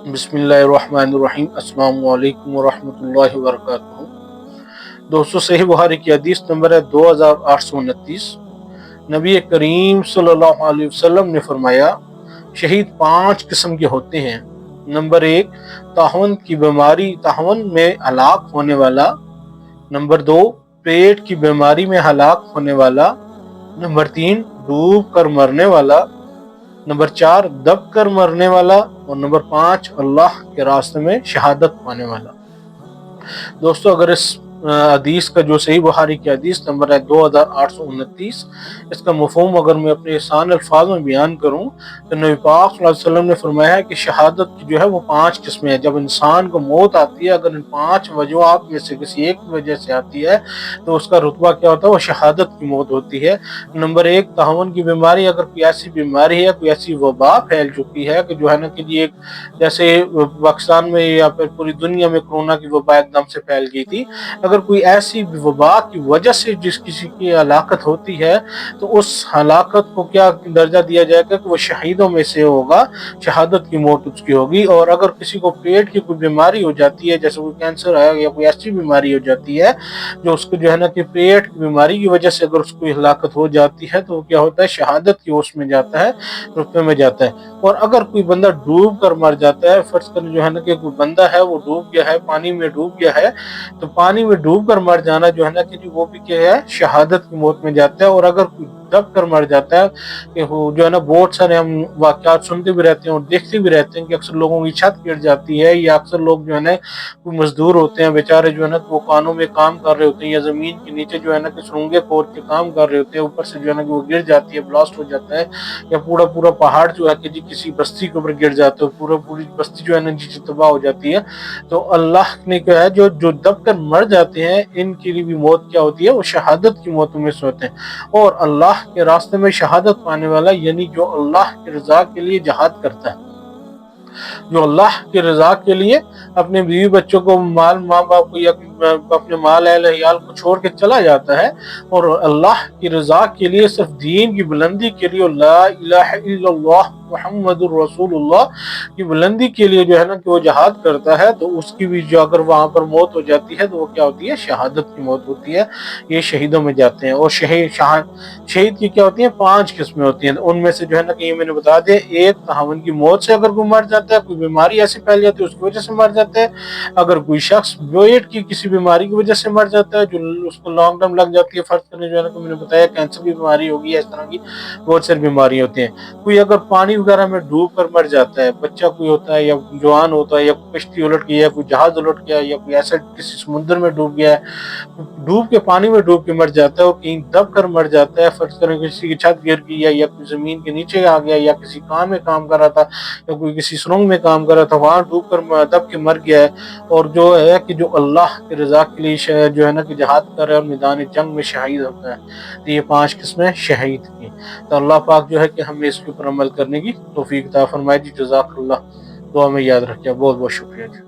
बिस्मिल्लाहिर्रहमानिर्रहीम। अस्सलाम वालेकुम वरहमतुल्लाहि वबरकातुहू। दोस्तों, सही बुखारी की हदीस नंबर है 2829। नबी करीम सल्लल्लाहु अलैहि वसल्लम ने फरमाया, शहीद 5 किस्म के होते हैं। नंबर 1, ताहवन की बीमारी, ताहवन में हलाक होने वाला। नंबर 2, पेट की बीमारी में हलाक होने वाला। नंबर 3, डूब कर मरने वाला। नंबर 4, दब कर मरने वाला। और नंबर 5, अल्लाह के रास्ते में शहादत पाने वाला। दोस्तों, अगर इस हदीस का जो सही बुखारी की हदीस नंबर है 2829, इसका मफहूम अगर मैं अपने आसान अल्फाज में बयान करूं तो नबी पाक सल्लल्लाहु अलैहि वसल्लम ने फरमाया है कि शहादत की जो है वो 5 किस्में हैं। जब इंसान को मौत आती है, अगर इन 5 वजूहात में से किसी एक वजह से आती है तो उसका रुतबा क्या होता है, वो शहादत की मौत होती है। नंबर 1, ताहवन की बीमारी। अगर कोई ऐसी बीमारी है, कोई ऐसी वबा फैल चुकी है कि जो है ना कि जी एक जैसे पाकिस्तान में या फिर पूरी दुनिया में कोरोना की वबा एकदम से फैल गई थी, अगर कोई ऐसी वबा की वजह से जिस किसी की हलाकत होती है तो उस हलाकत को क्या दर्जा दिया जाएगा कि वो शहीदों में से होगा, शहादत की मौत उसकी होगी। और अगर किसी को पेट की कोई बीमारी हो जाती है, जैसे कोई कैंसर है या कोई ऐसी बीमारी हो जाती है जो उसको जो है ना कि पेट की बीमारी की वजह से अगर उसको हलाकत हो जाती है तो वो क्या होता है, शहादत की उसमें जाता है, रुतबे में जाता है। और अगर कोई बंदा डूब कर मर जाता है, फर्ज कर जो है ना कि कोई बंदा है वो डूब गया है, पानी में डूब गया है, तो पानी में डूब कर मर जाना जो है ना कि वो भी क्या है, शहादत की मौत में जाता है। और अगर कोई दब कर मर जाता है, कि वो जो है ना, बहुत सारे हम वाकयात सुनते भी रहते हैं और देखते भी रहते हैं कि अक्सर लोगों की छत गिर जाती है, या अक्सर लोग जो है ना कोई मजदूर होते हैं बेचारे, जो है ना वो कानों में काम कर रहे होते हैं या जमीन के नीचे जो है ना कि सुरंगे खोद के काम कर रहे होते हैं, ऊपर से जो है ना कि वो गिर जाती है, ब्लास्ट हो जाता है, या पूरा पूरा पहाड़ जो है कि जी किसी बस्ती के ऊपर गिर जाता है, पूरी बस्ती जो है ना जी तबाह हो जाती है। तो अल्लाह ने क्या है, जो जो दब कर मर जाते हैं, इनकी भी मौत क्या होती है, वो शहादत की मौतों में से होते हैं। और अल्लाह के रास्ते में शहादत पाने वाला, यानी जो अल्लाह की रजा के लिए जहाद करता है, जो अल्लाह की रजा के लिए अपने बीवी बच्चों को, माल माँ बाप को या अपने माल अहल को छोड़ के चला जाता है और अल्लाह की रजा के लिए, सिर्फ दीन की बुलंदी के लिए, ला इलाहा इल्लल्लाह मुहम्मदुर रसूलुल्लाह की बुलंदी के लिए जो है ना कि वो जहाद करता है, तो उसकी भी जो अगर वहां पर मौत हो जाती है तो वो क्या होती है, शहादत की मौत होती है। ये शहीदों में जाते हैं। और शहीद की क्या होती है, 5 किस्में होती हैं। उनमें से जो है ना कि ये मैंने बता दिया, 1, ताहवन की मौत से अगर कोई मर जाता है, कोई बीमारी ऐसी फैल जाती है उसकी वजह से मर जाता है। अगर कोई शख्स पेट की किसी बीमारी की वजह से मर जाता है, जो उसको लॉन्ग टर्म लग जाती है, फर्ज करने जो है ना कि मैंने बताया कैंसर की बीमारी होगी, इस तरह की बहुत सारी बीमारी होती हैं। कोई अगर पानी वगैरह में डूब कर मर जाता है, बच्चा कोई होता है या जवान होता है, या कश्ती उलट गई है, कोई जहाज उलट गया, या कोई ऐसा किसी समुद्र में डूब गया है, डूब के पानी में डूब के मर जाता है, और कहीं दब कर मर जाता है, फर्ज करें किसी की छत गिर गई है, या कोई जमीन के नीचे आ गया, या किसी काम में काम कर रहा था, या कोई किसी सुरंग में काम कर रहा था, वहां डूब कर दब के मर गया है, और जो है कि जो अल्लाह की रजा के लिए जो है ना कि जहाद कर रहा है और मैदान जंग में शहीद होता है। तो ये 5 किस्में शहीद की। तो अल्लाह पाक जो है कि हमें इसके ऊपर अमल करने की तौफीक अता फरमाए जी। जज़ाकल्लाह। दुआ में याद रखिए। बहुत बहुत शुक्रिया जी।